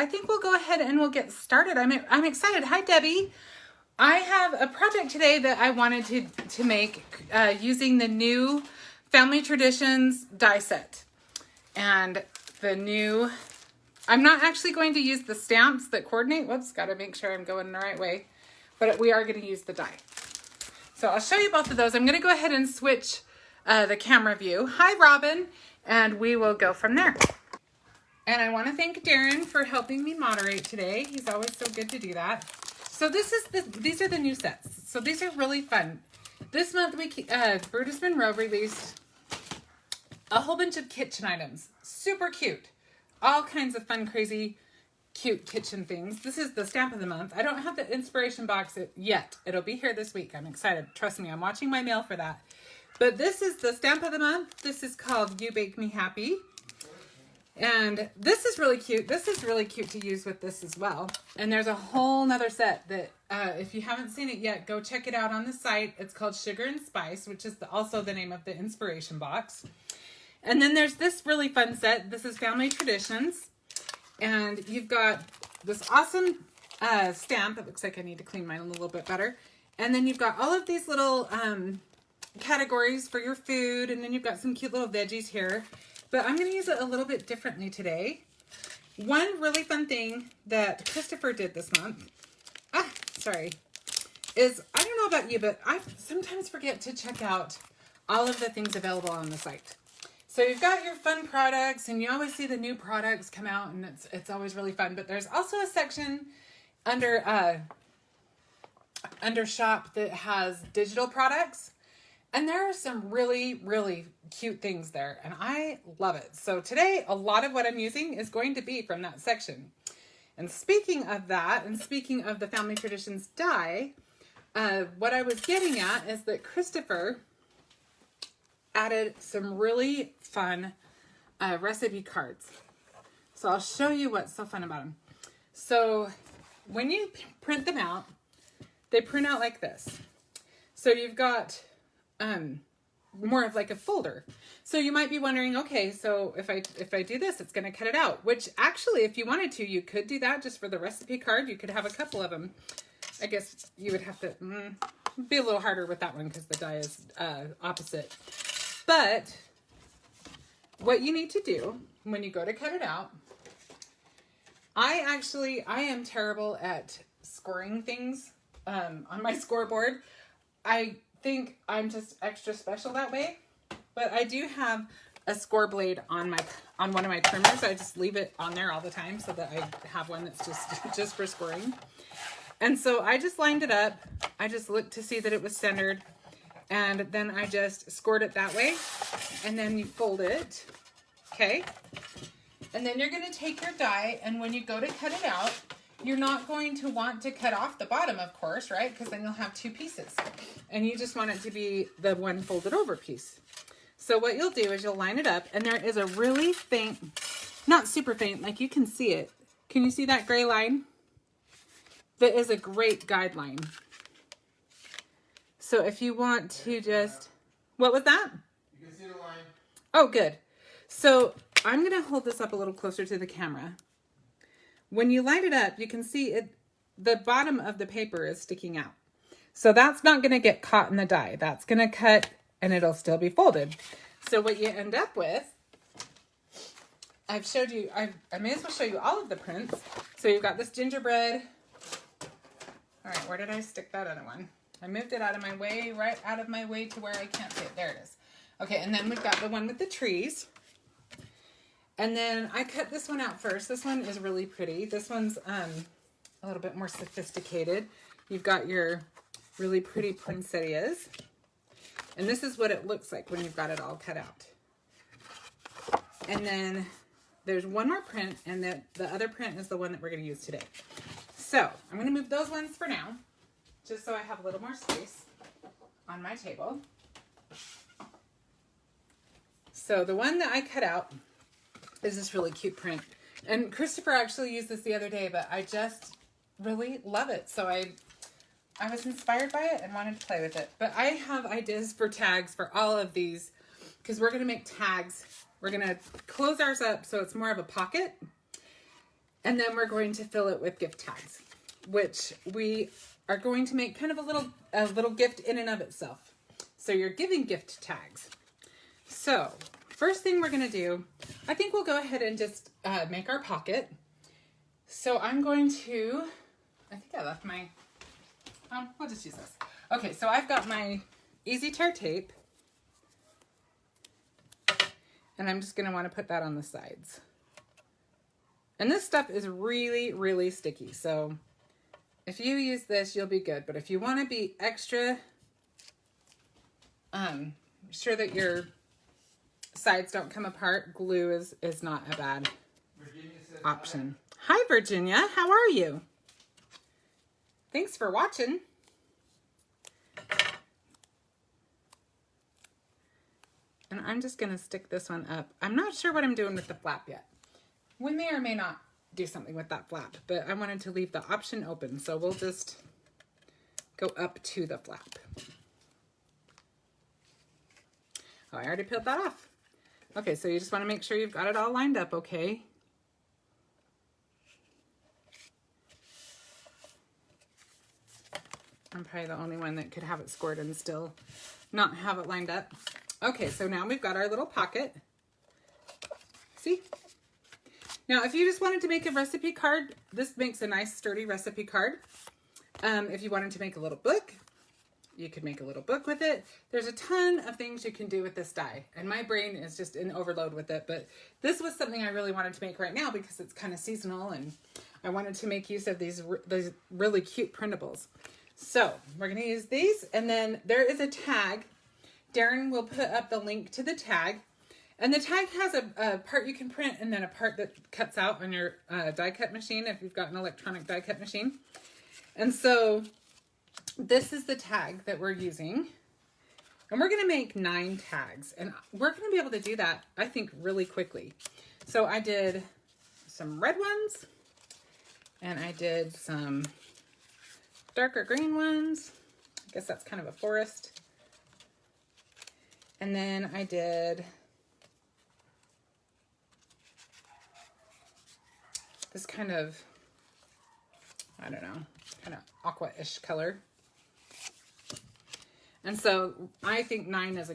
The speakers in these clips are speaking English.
I think we'll go ahead and we'll get started. I'm excited. Hi, Debbie. I have a project today that I wanted to make using the new Family Traditions die set. And the new, I'm not actually going to use the stamps that coordinate. Whoops, got to make sure I'm going the right way. But we are going to use the die. So I'll show you both of those. I'm going to go ahead and switch the camera view. Hi, Robin. And we will go from there. And I want to thank Darren for helping me moderate today. He's always so good to do that. So these are the new sets. So these are really fun. This month Brutus Monroe released a whole bunch of kitchen items. Super cute. All kinds of fun, crazy, cute kitchen things. This is the stamp of the month. I don't have the inspiration box yet. It'll be here this week. I'm excited. Trust me, I'm watching my mail for that. But this is the stamp of the month. This is called You Bake Me Happy. And this is really cute. This is really cute to use with this as well. And there's a whole nother set that if you haven't seen it yet, go check it out on the site. It's called Sugar and Spice, which is also the name of the inspiration box. And then there's this really fun set. This is Family Traditions. And you've got this awesome stamp. It looks like I need to clean mine a little bit better. And then you've got all of these little categories for your food. And then you've got some cute little veggies here. But I'm going to use it a little bit differently today. One really fun thing that Christopher did this month, is, I don't know about you, but I sometimes forget to check out all of the things available on the site. So you've got your fun products, and you always see the new products come out, and it's always really fun. But there's also a section under shop that has digital products. And there are some really, really cute things there, and I love it. So today, a lot of what I'm using is going to be from that section. And speaking of that, and speaking of the Family Traditions die, what I was getting at is that Christopher added some really fun recipe cards. So I'll show you what's so fun about them. So when you print them out, they print out like this. So you've got more of like a folder. So you might be wondering, okay, so if I do this, it's going to cut it out, which actually, if you wanted to, you could do that just for the recipe card. You could have a couple of them. I guess you would have to be a little harder with that one because the die is opposite. But what you need to do when you go to cut it out, I am terrible at scoring things on my scoreboard. I think I'm just extra special that way, but I do have a score blade on one of my primers. I just leave it on there all the time so that I have one that's just for scoring. And so I just lined it up. I just looked to see that it was centered, and then I just scored it that way. And then you fold it, okay? And then you're going to take your die, and when you go to cut it out, you're not going to want to cut off the bottom, of course, right? Because then you'll have two pieces. And you just want it to be the one folded over piece. So what you'll do is you'll line it up, and there is a really faint, not super faint, like you can see it. Can you see that gray line? That is a great guideline. So if you want to just, what was that? You can see the line. Oh, good. So I'm going to hold this up a little closer to the camera. When you line it up, you can see it, the bottom of the paper is sticking out. So that's not going to get caught in the die. That's going to cut and it'll still be folded. So what you end up with, I've showed you, I may as well show you all of the prints. So you've got this gingerbread. All right, where did I stick that other one? I moved it out of my way, right out of my way to where I can't see it. There it is. Okay, and then we've got the one with the trees. And then I cut this one out first. This one is really pretty. This one's a little bit more sophisticated. You've got your really pretty poinsettias. And this is what it looks like when you've got it all cut out. And then there's one more print, and the other print is the one that we're going to use today. So I'm going to move those ones for now, just so I have a little more space on my table. So the one that I cut out is this really cute print. And Christopher actually used this the other day, but I just really love it. So I was inspired by it and wanted to play with it. But I have ideas for tags for all of these because we're going to make tags. We're going to close ours up so it's more of a pocket. And then we're going to fill it with gift tags, which we are going to make kind of a little gift in and of itself. So you're giving gift tags. So first thing we're going to do, I think we'll go ahead and just make our pocket. So I'm going to, I think I left my, we'll just use this. Okay, so I've got my Easy Tear tape. And I'm just going to want to put that on the sides. And this stuff is really, really sticky. So if you use this, you'll be good. But if you want to be extra sure that your sides don't come apart, glue is not a bad option. Hi, Virginia. How are you? Thanks for watching. And I'm just going to stick this one up. I'm not sure what I'm doing with the flap yet. We may or may not do something with that flap, but I wanted to leave the option open. So we'll just go up to the flap. Oh, I already peeled that off. Okay, so you just want to make sure you've got it all lined up, okay? I'm probably the only one that could have it scored and still not have it lined up. Okay, so now we've got our little pocket. See? Now, if you just wanted to make a recipe card, this makes a nice sturdy recipe card. If you wanted to make a little book, you could make a little book with it. There's a ton of things you can do with this die, and my brain is just in overload with it, but this was something I really wanted to make right now because it's kind of seasonal, and I wanted to make use of these really cute printables. So we're going to use these, and then there is a tag. Darren will put up the link to the tag, and the tag has a part you can print and then a part that cuts out on your die cut machine if you've got an electronic die cut machine. And so this is the tag that we're using, and we're going to make 9 tags, and we're going to be able to do that, I think, really quickly. So I did some red ones, and I did some darker green ones. I guess that's kind of a forest. And then I did this kind of, I don't know, kind of aqua-ish color. And so I think 9 is a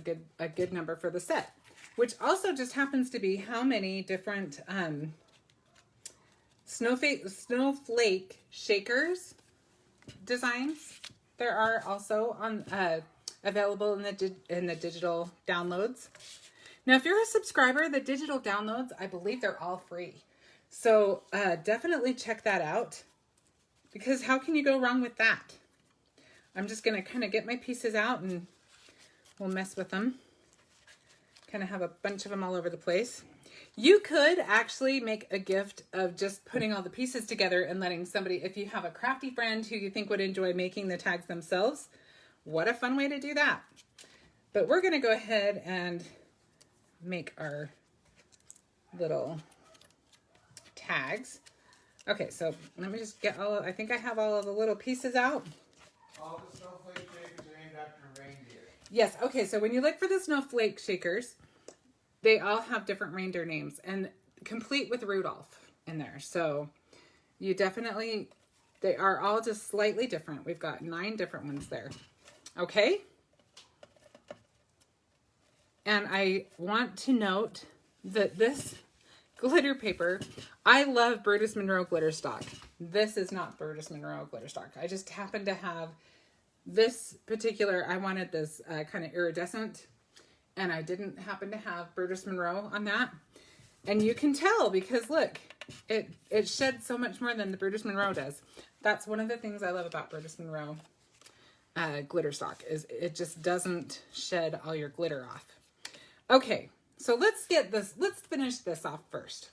good number for the set, which also just happens to be how many different snowflake shakers designs there are also on available in the digital downloads. Now, if you're a subscriber, the digital downloads, I believe they're all free. So definitely check that out, because how can you go wrong with that? I'm just going to kind of get my pieces out and we'll mess with them. Kind of have a bunch of them all over the place. You could actually make a gift of just putting all the pieces together and letting somebody, if you have a crafty friend who you think would enjoy making the tags themselves, what a fun way to do that. But we're going to go ahead and make our little tags. Okay, so let me just get I think I have all of the little pieces out. All the snowflake shakers are named after reindeer. Yes, okay, so when you look for the snowflake shakers, they all have different reindeer names, and complete with Rudolph in there. So you definitely, they are all just slightly different. We've got 9 different ones there. Okay? And I want to note that this glitter paper, I love Brutus Monroe glitter stock. This is not Brutus Monroe glitter stock. I just happen to have this particular, I wanted this kind of iridescent, and I didn't happen to have Brutus Monroe on that. And you can tell because look, it sheds so much more than the Brutus Monroe does. That's one of the things I love about Brutus Monroe glitter stock, is it just doesn't shed all your glitter off. Okay, so let's finish this off first.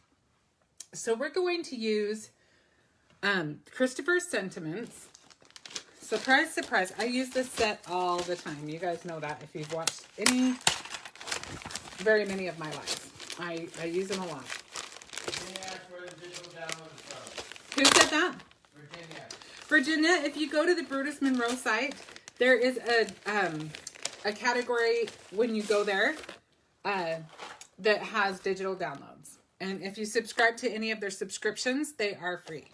So we're going to use Christopher's Sentiments. Surprise, surprise. I use this set all the time. You guys know that if you've watched very many of my lives. I use them a lot. Virginia asked where the digital download is from. Who said that? Virginia. Virginia, if you go to the Brutus Monroe site, there is a category when you go there that has digital downloads. And if you subscribe to any of their subscriptions, they are free.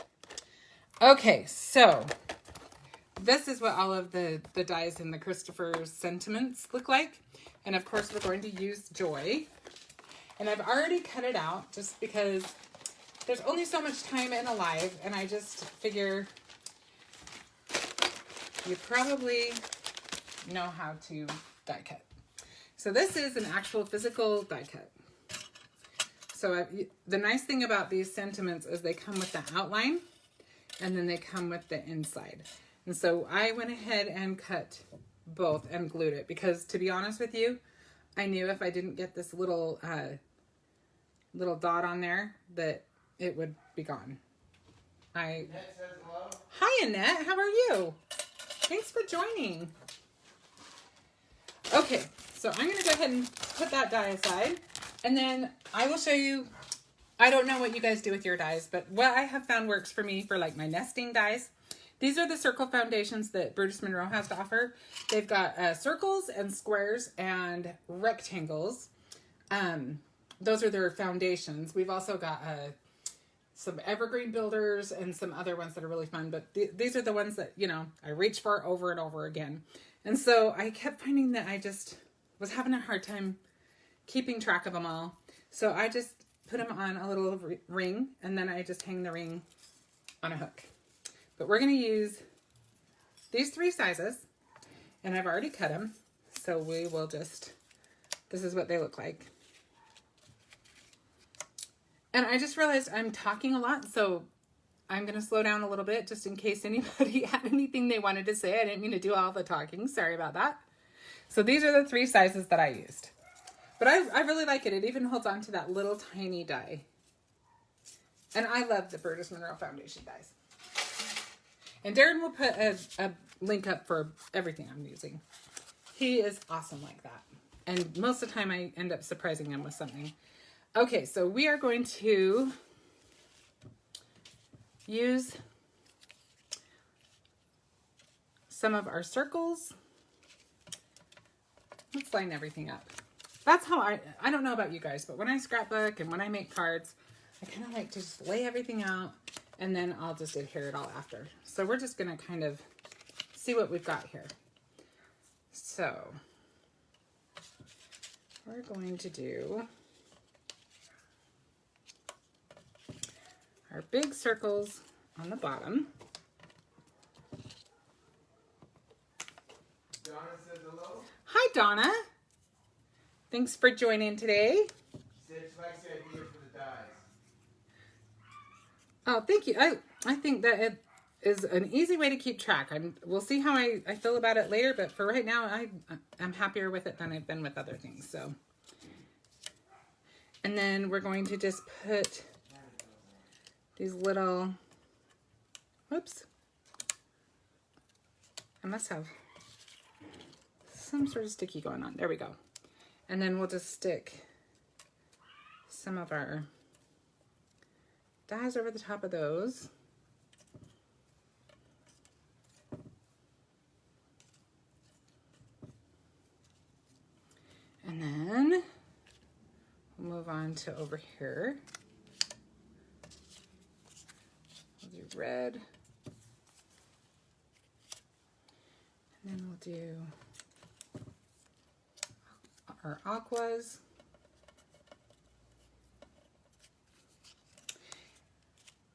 Okay, so this is what all of the dies in the Christopher sentiments look like. And of course, we're going to use Joy. And I've already cut it out just because there's only so much time in a live. And I just figure you probably know how to die cut. So this is an actual physical die cut. So the nice thing about these sentiments is they come with the outline and then they come with the inside. And so I went ahead and cut both and glued it because, to be honest with you, I knew if I didn't get this little dot on there that it would be gone. Annette says hello. Hi, Annette. How are you? Thanks for joining. Okay, so I'm going to go ahead and put that die aside. And then I will show you, I don't know what you guys do with your dies, but what I have found works for me for like my nesting dies. These are the circle foundations that Brutus Monroe has to offer. They've got circles and squares and rectangles. Those are their foundations. We've also got some evergreen builders and some other ones that are really fun. But these are the ones that, you know, I reach for over and over again. And so I kept finding that I just was having a hard time keeping track of them all. So I just put them on a little ring, and then I just hang the ring on a hook. But we're going to use these 3 sizes, and I've already cut them. So we will just, this is what they look like. And I just realized I'm talking a lot, so I'm going to slow down a little bit just in case anybody had anything they wanted to say. I didn't mean to do all the talking. Sorry about that. So these are the 3 sizes that I used. But I really like it. It even holds on to that little tiny die. And I love the Brutus Monroe Foundation dies. And Darren will put a link up for everything I'm using. He is awesome like that. And most of the time I end up surprising him with something. Okay, so we are going to use some of our circles. Let's line everything up. That's how I don't know about you guys, but when I scrapbook and when I make cards, I kind of like to just lay everything out and then I'll just adhere it all after. So we're just going to kind of see what we've got here. So we're going to do our big circles on the bottom. Donna says hello. Hi, Donna. Thanks for joining today. Said she likes the idea for the dies. Oh, thank you. I think that it is an easy way to keep track. We'll see how I feel about it later, but for right now, I'm happier with it than I've been with other things. So, and then we're going to just put these little, whoops. I must have some sort of sticky going on. There we go. And then we'll just stick some of our dies over the top of those. And then we'll move on to over here. We'll do red. And then we'll do our aquas.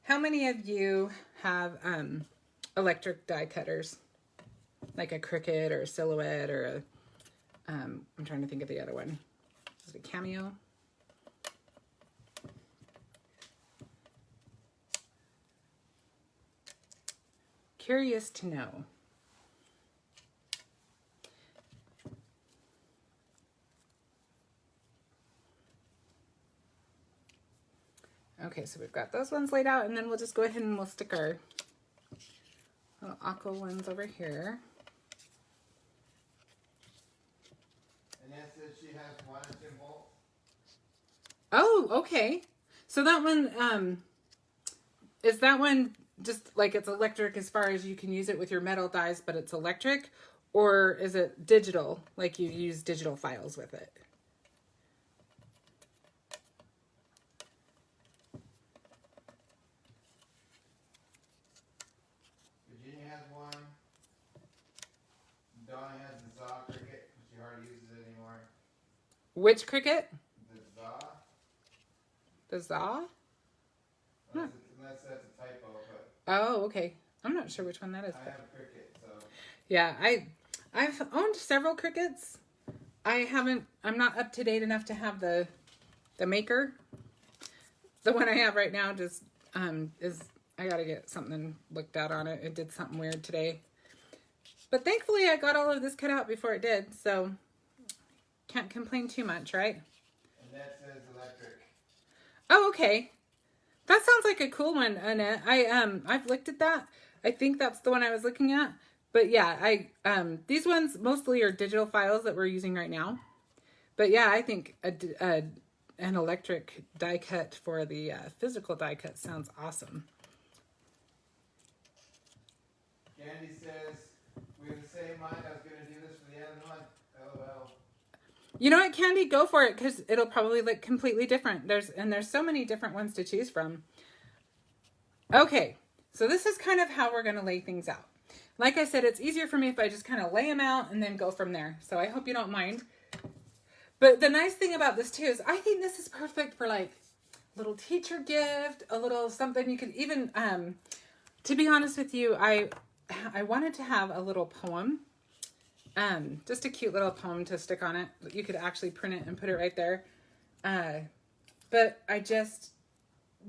How many of you have electric die cutters? Like a Cricut or a Silhouette or a, I'm trying to think of the other one. Is it a Cameo? Curious to know. Okay, so we've got those ones laid out, and then we'll just go ahead and we'll stick our little aqua ones over here. Annette says she has 1 and 10 volts. Oh, okay. So that one, is that one just like it's electric as far as you can use it with your metal dies, but it's electric? Or is it digital, like you use digital files with it? Which cricket? The za. The za? Unless that's a typo, but Oh, okay. I'm not sure which one that is. I have a cricket, so. Yeah, I've owned several crickets. I'm not up to date enough to have the maker. The one I have right now just is, I gotta get something looked at on it. It did something weird today. But thankfully I got all of this cut out before it did, so can't complain too much, right? And that says electric. Oh, okay. That sounds like a cool one, Annette. I've looked at that. I think that's the one I was looking at. But yeah, these ones mostly are digital files that we're using right now. But yeah, I think an electric die cut for the physical die cut sounds awesome. Candy says, we have the same mind. I was going to do this for the end of the month. LOL. You know what, Candy? Go for it, because it'll probably look completely different. There's so many different ones to choose from. Okay, so this is kind of how we're going to lay things out. Like I said, it's easier for me if I just kind of lay them out and then go from there. So I hope you don't mind. But the nice thing about this too is I think this is perfect for like a little teacher gift, a little something you could even, to be honest with you, I wanted to have a little poem. Just a cute little poem to stick on it. You could actually print it and put it right there. But I just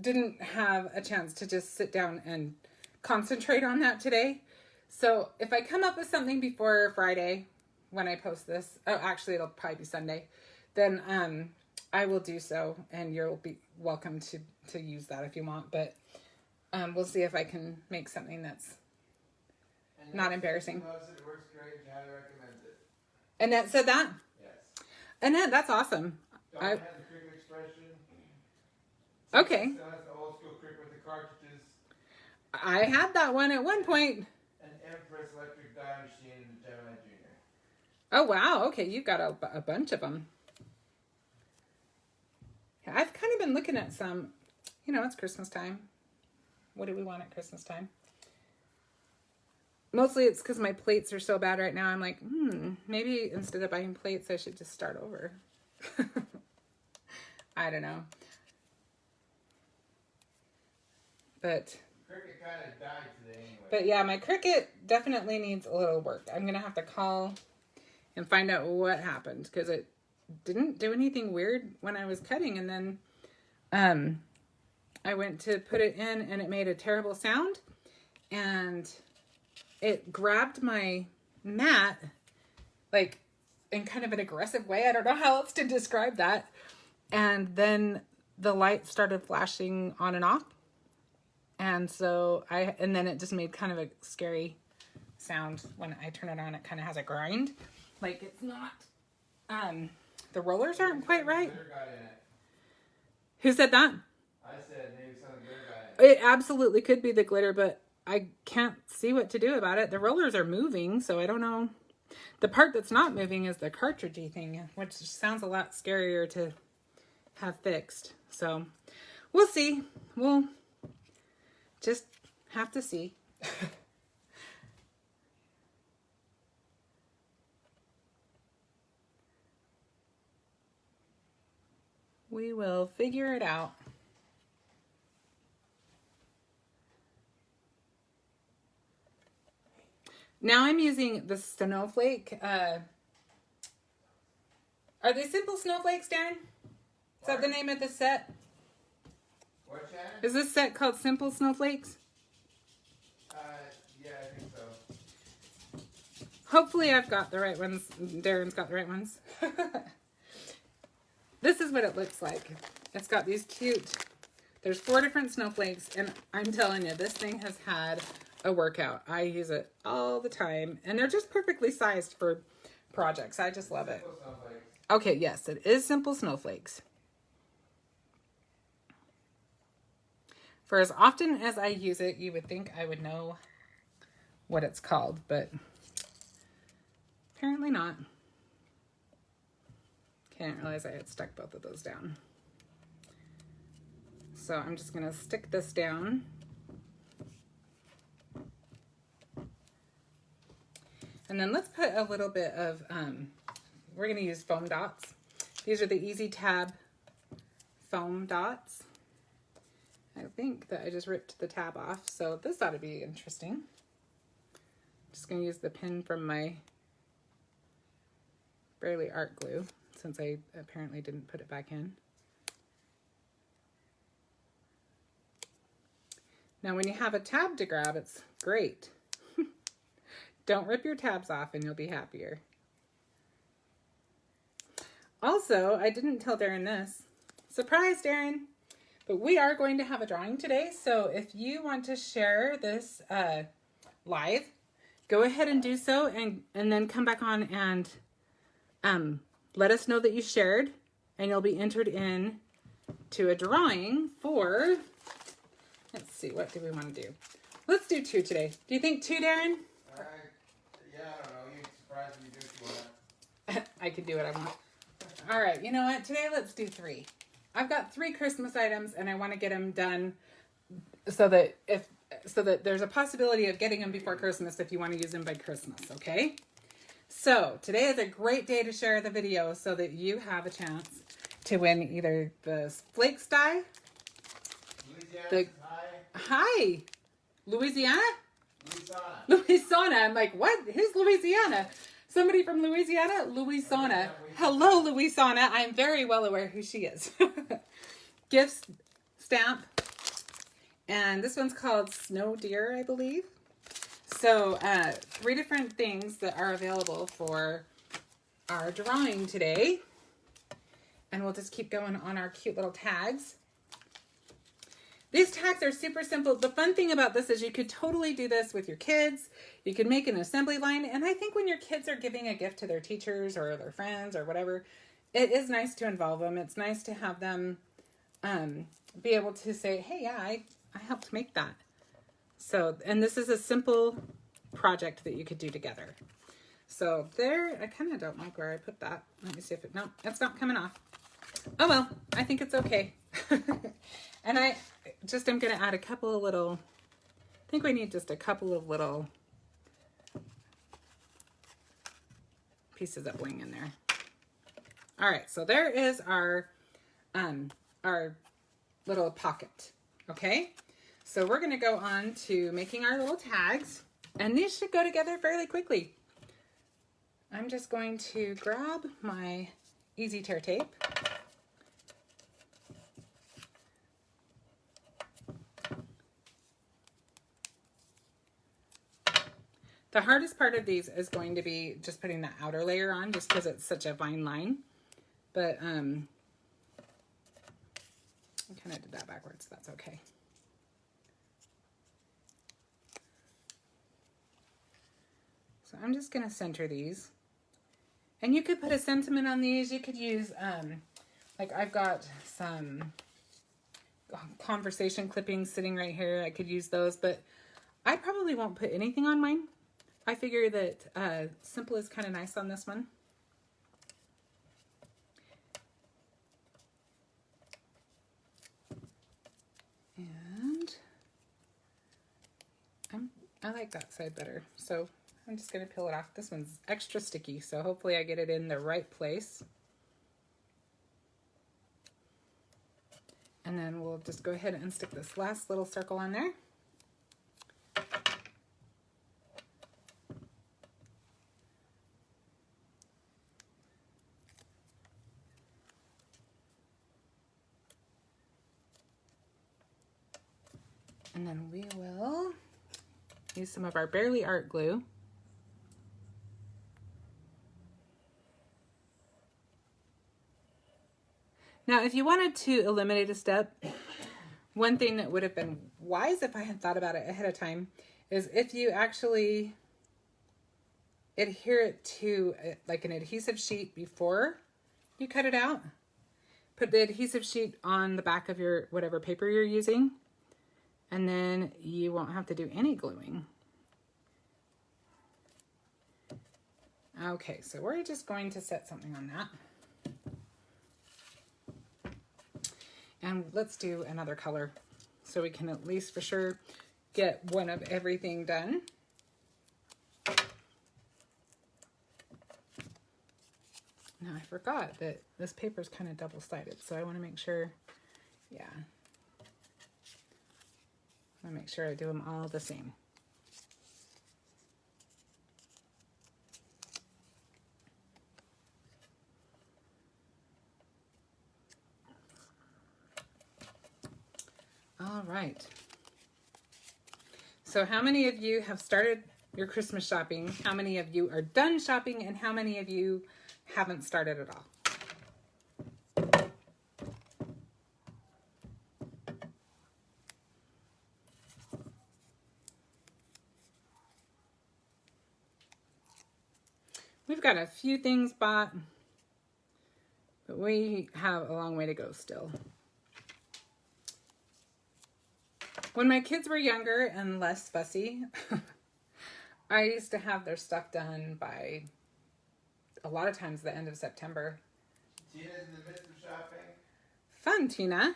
didn't have a chance to just sit down and concentrate on that today. So if I come up with something before Friday when I post this, oh, actually it'll probably be Sunday, then I will do so, and you'll be welcome to use that if you want. But we'll see if I can make something that's not embarrassing. It works great. I highly recommend it. Annette said that? Yes. Annette, that's awesome. Don't have the cricket expression. Okay. Still has the old school cricket with the cartridges. I had that one at one point. An Empress electric die machine in the Gemini Junior. Oh, wow. Okay, you've got a bunch of them. I've kind of been looking at some, it's Christmas time. What do we want at Christmas time? Mostly it's because my plates are so bad right now. I'm like, maybe instead of buying plates, I should just start over. I don't know. But Cricket kind of died today anyway. But yeah, my Cricut definitely needs a little work. I'm going to have to call and find out what happened, because it didn't do anything weird when I was cutting. And then I went to put it in and it made a terrible sound. And it grabbed my mat, like in kind of an aggressive way. I don't know how else to describe that. And then the light started flashing on and off. And so and then it just made kind of a scary sound when I turn it on. It kind of has a grind. Like it's not, the rollers aren't quite right. Who said that? I said maybe some of the glitter got in it. It absolutely could be the glitter, but I can't see what to do about it. The rollers are moving, so I don't know. The part that's not moving is the cartridgey thing, which sounds a lot scarier to have fixed. So we'll see. We'll just have to see. We will figure it out. Now I'm using the Snowflake. Are they simple snowflakes, Darren? Is that the name of the set? What, Shannon? Is this set called Simple Snowflakes? Yeah, I think so. Hopefully I've got the right ones. Darren's got the right ones. This is what it looks like. It's got these cute, there's 4 different snowflakes, and I'm telling you, this thing has had a workout. I use it all the time, and they're just perfectly sized for projects. I just love it. Okay, yes, it is Simple Snowflakes. For as often as I use it, you would think I would know what it's called, but apparently not. Okay, I didn't realize I had stuck both of those down. So I'm just gonna stick this down. And then let's put a little bit of, we're gonna use foam dots, These are the Easy Tab foam dots. I think that I just ripped the tab off, so this ought to be interesting. I'm just going to use the pin from my Barely Art glue, since I apparently didn't put it back in. Now when you have a tab to grab, it's great. Don't rip your tabs off and you'll be happier. Also, I didn't tell Darren this. Surprise, Darren! But we are going to have a drawing today, so if you want to share this live, go ahead and do so, and then come back on and let us know that you shared, and you'll be entered in to a drawing for, let's see, what do we want to do? Let's do 2 today. Do you think 2, Darren? Yeah, I don't know. You'd surprise me, you do what you want. I can do what I want. All right, you know what? Today, let's do 3. I've got 3 Christmas items, and I want to get them done so that there's a possibility of getting them before Christmas if you want to use them by Christmas, okay? So today is a great day to share the video so that you have a chance to win either the Flakes die. Hi, Louisiana? Louisiana. I'm like, what? Who's Louisiana? Somebody from Louisiana? Louisiana. Hello, Louisiana. I'm very well aware who she is. Gift stamp. And this one's called Snow Deer, I believe. So 3 different things that are available for our drawing today. And we'll just keep going on our cute little tags. These tags are super simple. The fun thing about this is you could totally do this with your kids. You can make an assembly line. And I think when your kids are giving a gift to their teachers or their friends or whatever, it is nice to involve them. It's nice to have them be able to say, hey, yeah, I helped make that. So, and this is a simple project that you could do together. So there, I kind of don't like where I put that. Let me see if no, it's not coming off. Oh well, I think it's okay. And I just am going to add a couple of little, I think we need just a couple of little pieces of bling in there. All right, so there is our little pocket, okay? So we're going to go on to making our little tags, and these should go together fairly quickly. I'm just going to grab my Easy Tear tape. The hardest part of these is going to be just putting the outer layer on, just because it's such a fine line. But I kind of did that backwards. That's okay. So I'm just going to center these. And you could put a sentiment on these. You could use, like I've got some conversation clippings sitting right here. I could use those, but I probably won't put anything on mine. I figure that simple is kind of nice on this one. And I like that side better. So I'm just going to peel it off. This one's extra sticky, so hopefully I get it in the right place. And then we'll just go ahead and stick this last little circle on there. And then we will use some of our Barely Art glue. Now, if you wanted to eliminate a step, one thing that would have been wise if I had thought about it ahead of time is if you actually adhere it to like an adhesive sheet before you cut it out. Put the adhesive sheet on the back of your whatever paper you're using, and then you won't have to do any gluing. Okay, so we're just going to set something on that. And let's do another color so we can at least for sure get one of everything done. Now, forgot that this paper is kind of double-sided, so I want to make sure, yeah. I want to make sure I do them all the same. All right. So how many of you have started your Christmas shopping? How many of you are done shopping? And how many of you haven't started at all? We've got a few things bought, but we have a long way to go still. When my kids were younger and less fussy, I used to have their stuff done by a lot of times the end of September. Tina's in the midst of shopping. Fun, Tina.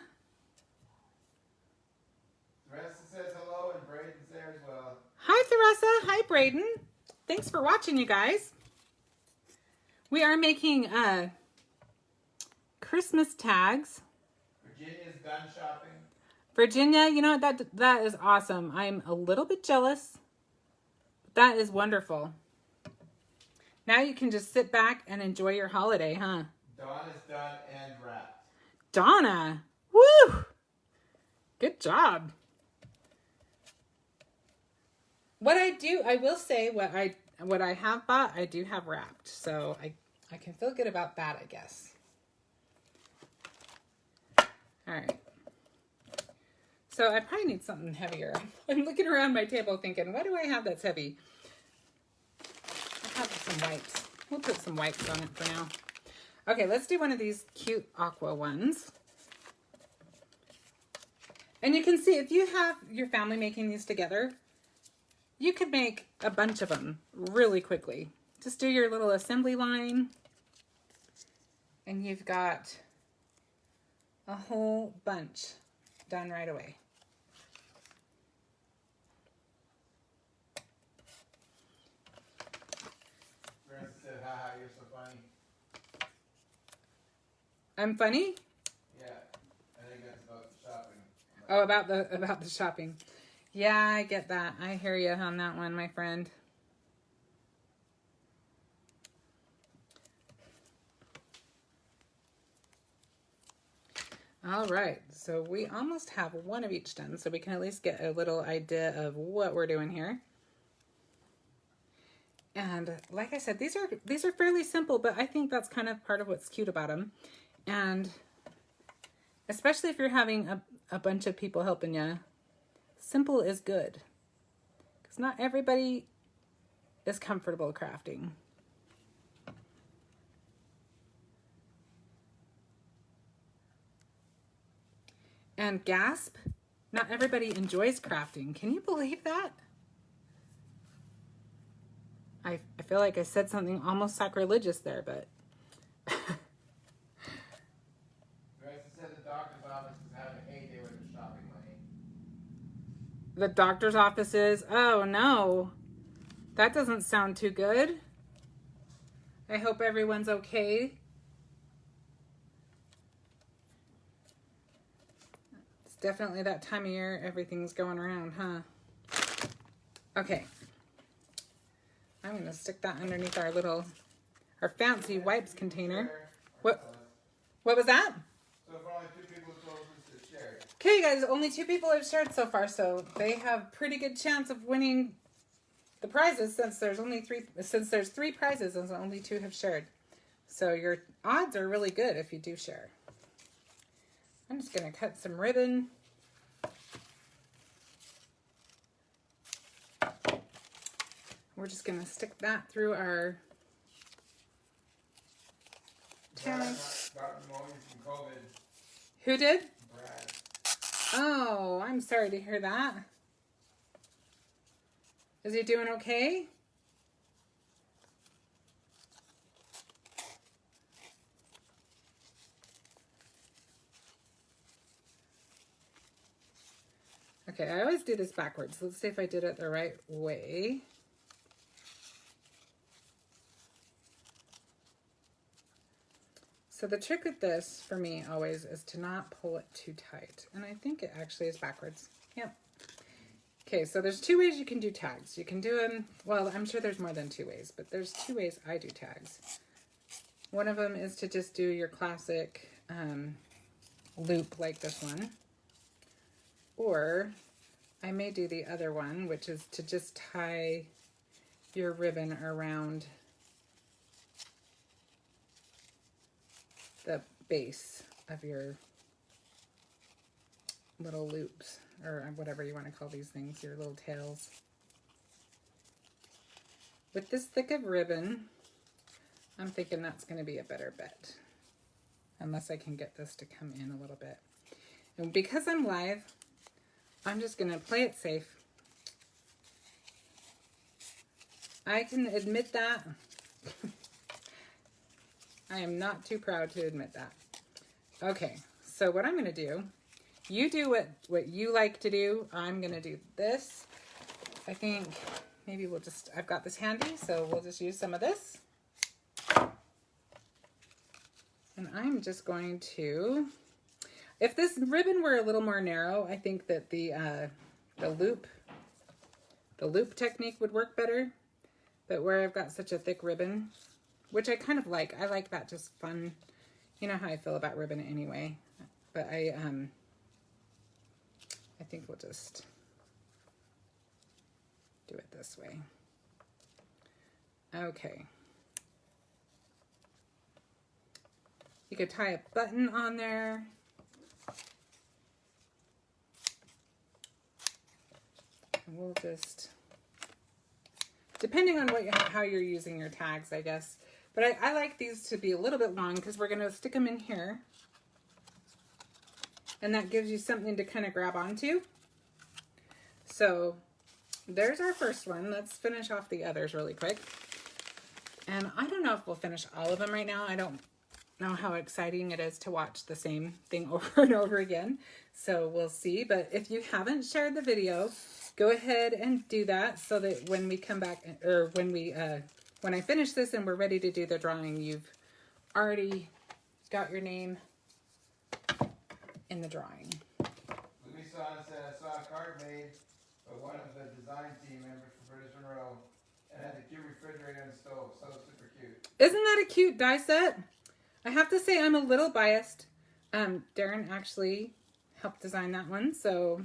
Theresa says hello, and Braden's there as well. Hi, Theresa. Hi, Braden. Thanks for watching, you guys. We are making Christmas tags. Virginia's done shopping. Virginia, you know, that is awesome. I'm a little bit jealous. But that is wonderful. Now you can just sit back and enjoy your holiday, huh? Donna's done and wrapped. Donna, woo! Good job. What I do, I will say what I have bought, I do have wrapped. So I can feel good about that, I guess. All right. So I probably need something heavier. I'm looking around my table thinking, what do I have that's heavy? I have some wipes. We'll put some wipes on it for now. Okay, let's do one of these cute aqua ones. And you can see if you have your family making these together, you could make a bunch of them really quickly. Just do your little assembly line and you've got a whole bunch done right away. Theresa said, haha, you're so funny. I'm funny? Yeah, I think that's about the shopping. Oh, about the shopping. Yeah, I get that. I hear you on that one, my friend. All right, so we almost have one of each done, so we can at least get a little idea of what we're doing here. And like I said, these are fairly simple, but I think that's kind of part of what's cute about them. And especially if you're having a bunch of people helping you, simple is good. Because not everybody is comfortable crafting. And gasp, not everybody enjoys crafting. Can you believe that? I feel like I said something almost sacrilegious there, but... Theresa said the doctor's office is having a heyday with the shopping money. The doctor's office is... Oh, no. That doesn't sound too good. I hope everyone's okay. It's definitely that time of year everything's going around, huh? Okay. I'm going to stick that underneath our fancy wipes container. What was that? So for only 2 people told us to share. Okay, guys, only 2 people have shared so far, so they have pretty good chance of winning the prizes since there's 3 prizes and only 2 have shared. So your odds are really good if you do share. I'm just going to cut some ribbon. We're just going to stick that through our tag. Got pneumonia from COVID. Who did? Brad. Oh, I'm sorry to hear that. Is he doing okay? Okay, I always do this backwards. Let's see if I did it the right way. So the trick with this for me always is to not pull it too tight. And I think it actually is backwards. Yep. Okay, so there's 2 ways you can do tags. You can do them, well, I'm sure there's more than 2 ways, but there's 2 ways I do tags. One of them is to just do your classic loop like this one. Or I may do the other one, which is to just tie your ribbon around the base of your little loops, or whatever you want to call these things, your little tails. With this thick of ribbon, I'm thinking that's going to be a better bet, unless I can get this to come in a little bit. And because I'm live, I'm just going to play it safe. I can admit that. I am not too proud to admit that. Okay, so what I'm going to do, you do what you like to do. I'm going to do this. I think maybe we'll just, I've got this handy, so we'll just use some of this. And I'm just going to, if this ribbon were a little more narrow, I think that the loop technique would work better. But where I've got such a thick ribbon, which I kind of like, I like that just fun, you know how I feel about ribbon anyway. But I think we'll just do it this way. Okay. You could tie a button on there. And we'll just, depending on how you're using your tags, I guess. But I like these to be a little bit long because we're going to stick them in here. And that gives you something to kind of grab onto. So there's our first one. Let's finish off the others really quick. And I don't know if we'll finish all of them right now. I don't know how exciting it is to watch the same thing over and over again. So we'll see. But if you haven't shared the video, go ahead and do that so that when we come back, or when I finish this and we're ready to do the drawing, you've already got your name in the drawing. Louison said, I saw a card made by one of the design team members from British Monroe and had the cute refrigerator and stove. So super cute. Isn't that a cute die set? I have to say I'm a little biased. Darren actually helped design that one, so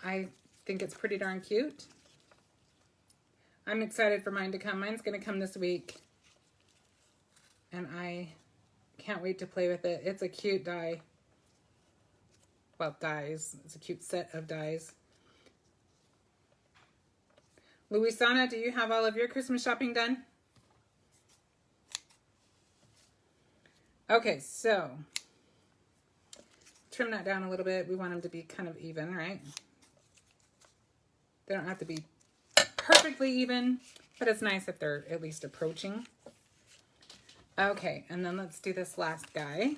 I think it's pretty darn cute. I'm excited for mine to come. Mine's going to come this week. And I can't wait to play with it. It's a cute die. Well, dies. It's a cute set of dies. Louisana, do you have all of your Christmas shopping done? Okay, so trim that down a little bit. We want them to be kind of even, right? They don't have to be perfectly even, but it's nice if they're at least approaching. Okay, and then let's do this last guy.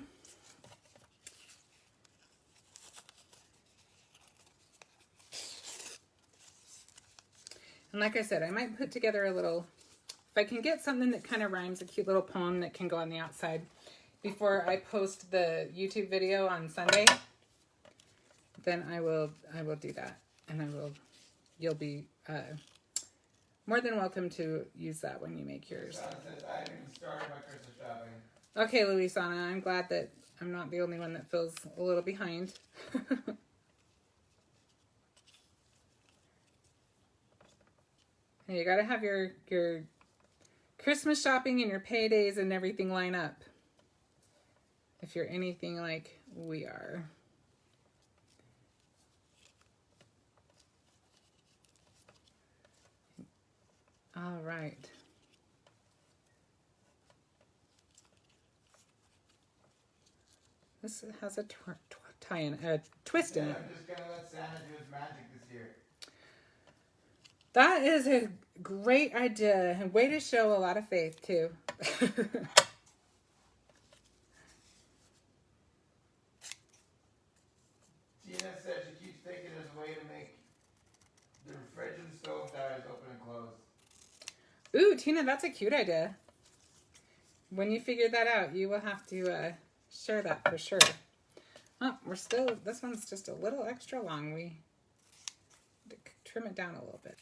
And like I said, I might put together a little, if I can get something that kind of rhymes, a cute little poem that can go on the outside before I post the YouTube video on Sunday, then I will do that. And you'll be more than welcome to use that when you make yours. I haven't even started my Christmas shopping. Okay, Louisana, I'm glad that I'm not the only one that feels a little behind. You got to have your Christmas shopping and your paydays and everything line up. If you're anything like we are. All right. This has a twist in it. I'm just going to let Santa do his magic this year. That is a great idea. And way to show a lot of faith, too. Tina says she keeps thinking there's a way to make the fridge and stove dies open and close. Ooh, Tina, that's a cute idea. when you figure that out, you will have to share that for sure. Oh, this one's just a little extra long. We trim it down a little bit.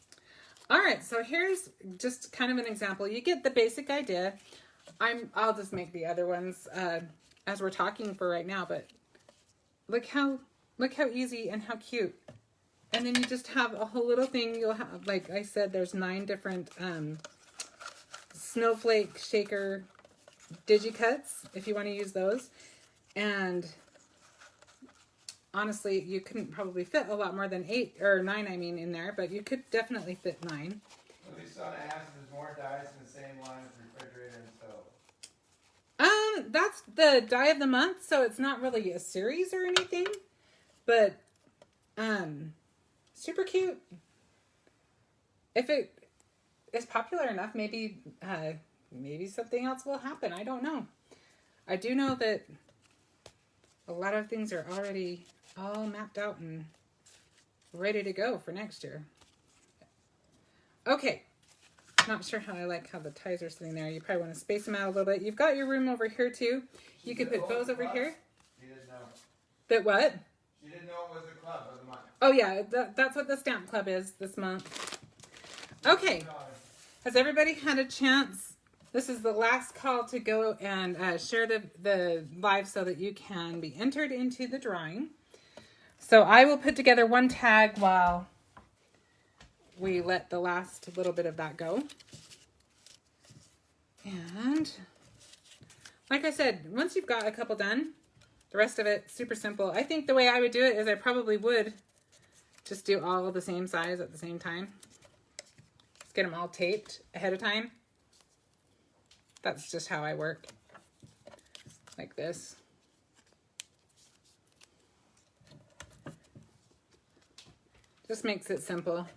All right, so here's just kind of an example. You get the basic idea. I'll just make the other ones as we're talking for right now, but look how easy and how cute. And then you just have a whole little thing. You'll have, like I said, there's 9 different Snowflake shaker digicuts if you want to use those. And honestly, you couldn't probably fit a lot more than 8 or 9, I mean, in there, but you could definitely fit 9. At least on the ask there's more dies in the same line as refrigerator and stove. That's the die of the month, so it's not really a series or anything, but super cute. If it is popular enough, maybe something else will happen. I don't know. I do know that a lot of things are already all mapped out and ready to go for next year. Okay. Not sure how I like how the ties are sitting there. You probably want to space them out a little bit. You've got your room over here too. You could put bows over here. She didn't know. That what? She didn't know it was the club of the month. Oh yeah, that's what the stamp club is this month. Okay. Has everybody had a chance? This is the last call to go and share the live so that you can be entered into the drawing. So I will put together one tag while we let the last little bit of that go. And like I said, once you've got a couple done, the rest of it, super simple. I think the way I would do it is I probably would just do all of the same size at the same time. Just get them all taped ahead of time. That's just how I work. Like this. Just makes it simple.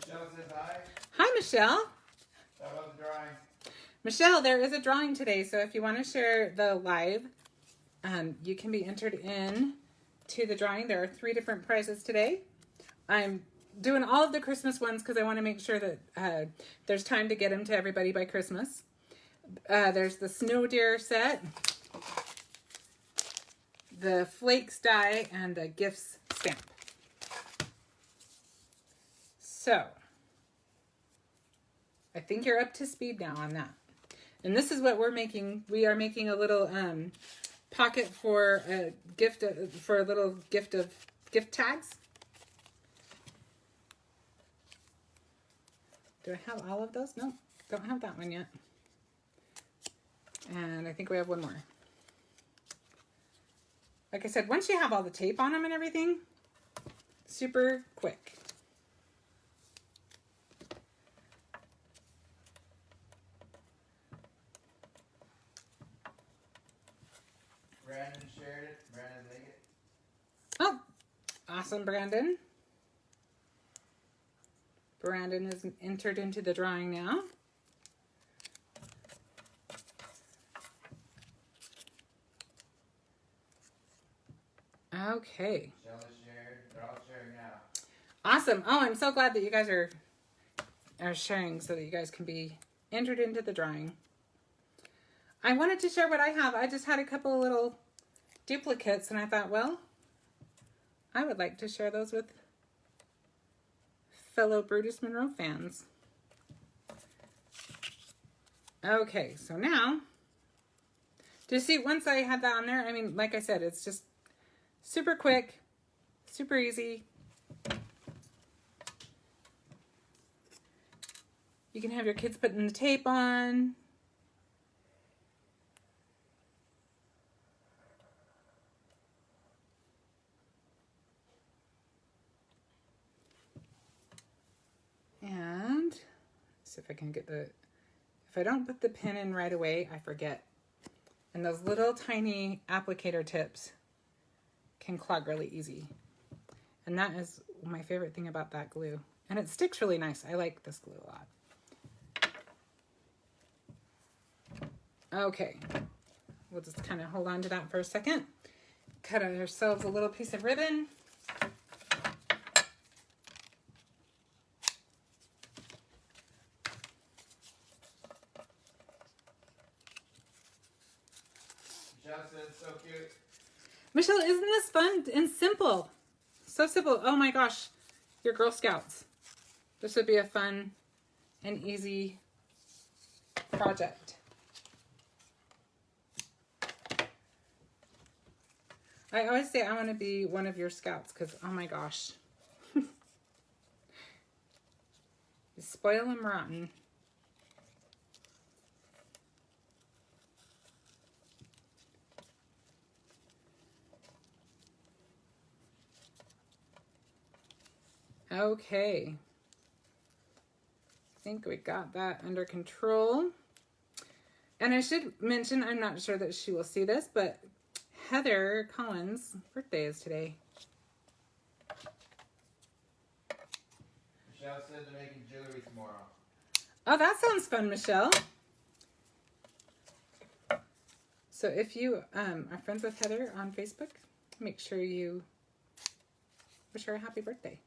Michelle says hi. Hi, Michelle. How about the drawing? Michelle, there is a drawing today, so if you want to share the live, you can be entered in to the drawing. There are 3 different prizes today. I'm doing all of the Christmas ones because I want to make sure that there's time to get them to everybody by Christmas. There's the Snow Deer set, the Flakes die, and the Gifts stamp. So, I think you're up to speed now on that. And this is what we're making. We are making a little pocket for a gift, for a little gift of gift tags. Do I have all of those? No, don't have that one yet. And I think we have one more. Like I said, once you have all the tape on them and everything, super quick. Brandon shared it. Brandon Liggett. Oh, awesome, Brandon. Brandon is entered into the drawing now. Okay. Michelle is shared. They're all sharing now. Awesome. Oh, I'm so glad that you guys are sharing so that you guys can be entered into the drawing. I wanted to share what I have. I just had a couple of little duplicates and I thought, well, I would like to share those with fellow Brutus Monroe fans. Okay, so now, do you see, once I had that on there, I mean, like I said, it's just super quick, super easy. You can have your kids putting the tape on. And see if I can get if I don't put the pin in right away, I forget. And those little tiny applicator tips can clog really easy. And that is my favorite thing about that glue. And it sticks really nice. I like this glue a lot. Okay, we'll just kind of hold on to that for a second. Cut ourselves a little piece of ribbon. Michelle said it's so cute. Michelle, isn't this fun and simple? So simple. Oh my gosh. Your Girl Scouts. This would be a fun and easy project. I always say I want to be one of your scouts because, oh my gosh. You spoil them rotten. Okay. I think we got that under control. And I should mention, I'm not sure that she will see this, but Heather Collins' birthday is today. Michelle said they're making jewelry tomorrow. Oh, that sounds fun, Michelle. So if you are friends with Heather on Facebook, make sure you wish her a happy birthday.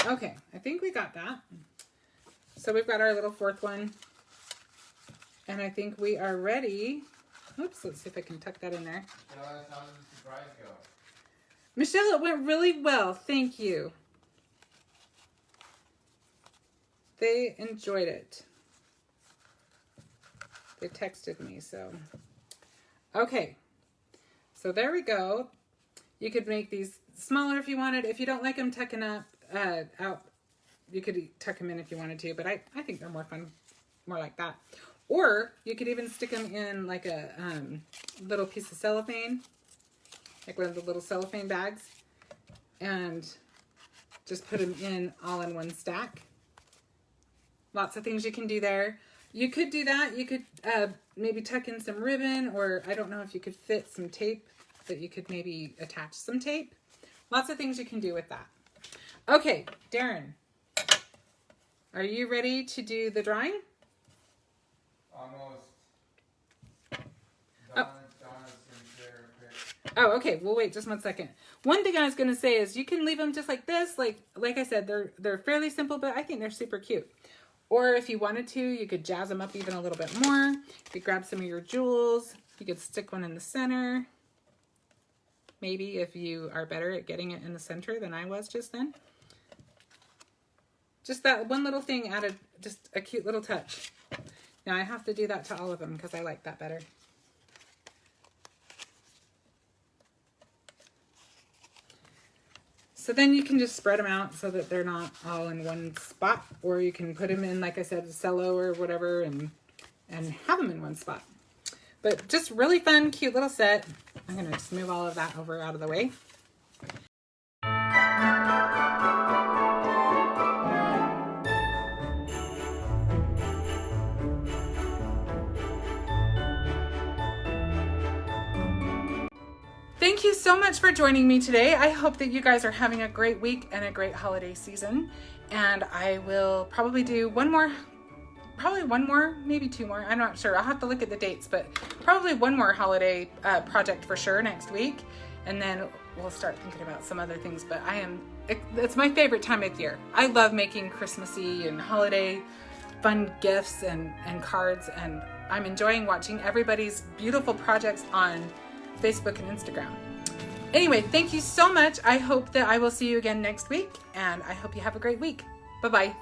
Okay, I think we got that. So we've got our little fourth one. And I think we are ready. Oops, let's see if I can tuck that in there. Michelle, how did the surprise go? Michelle, it went really well. Thank you. They enjoyed it. They texted me, so. Okay. So there we go. You could make these smaller if you wanted. If you don't like them tucking up, out, you could tuck them in if you wanted to, but I think they're more fun, more like that. Or you could even stick them in like a little piece of cellophane, like one of the little cellophane bags, and just put them in all in one stack. Lots of things you can do there. You could do that. You could maybe tuck in some ribbon, or I don't know if you could fit some tape, but you could maybe attach some tape. Lots of things you can do with that. Okay, Darren, are you ready to do the drawing? Almost. Oh. Donna's gonna share a pic. Oh, okay. We'll wait just 1 second. One thing I was going to say is you can leave them just like this. Like I said, they're fairly simple, but I think they're super cute. Or if you wanted to, you could jazz them up even a little bit more. You could grab some of your jewels. You could stick one in the center. Maybe if you are better at getting it in the center than I was just then. Just that one little thing added just a cute little touch. Now I have to do that to all of them because I like that better. So then you can just spread them out so that they're not all in one spot, or you can put them in, like I said, cello or whatever, and have them in one spot. But just really fun, cute little set. I'm gonna just move all of that over out of the way. Thank you so much for joining me today. I hope that you guys are having a great week and a great holiday season. And I will probably do one more, maybe two more. I'm not sure. I'll have to look at the dates, but probably one more holiday project for sure next week. And then we'll start thinking about some other things. But it's my favorite time of year. I love making Christmassy and holiday fun gifts and cards. And I'm enjoying watching everybody's beautiful projects on Facebook and Instagram. Anyway, thank you so much. I hope that I will see you again next week, and I hope you have a great week. Bye-bye.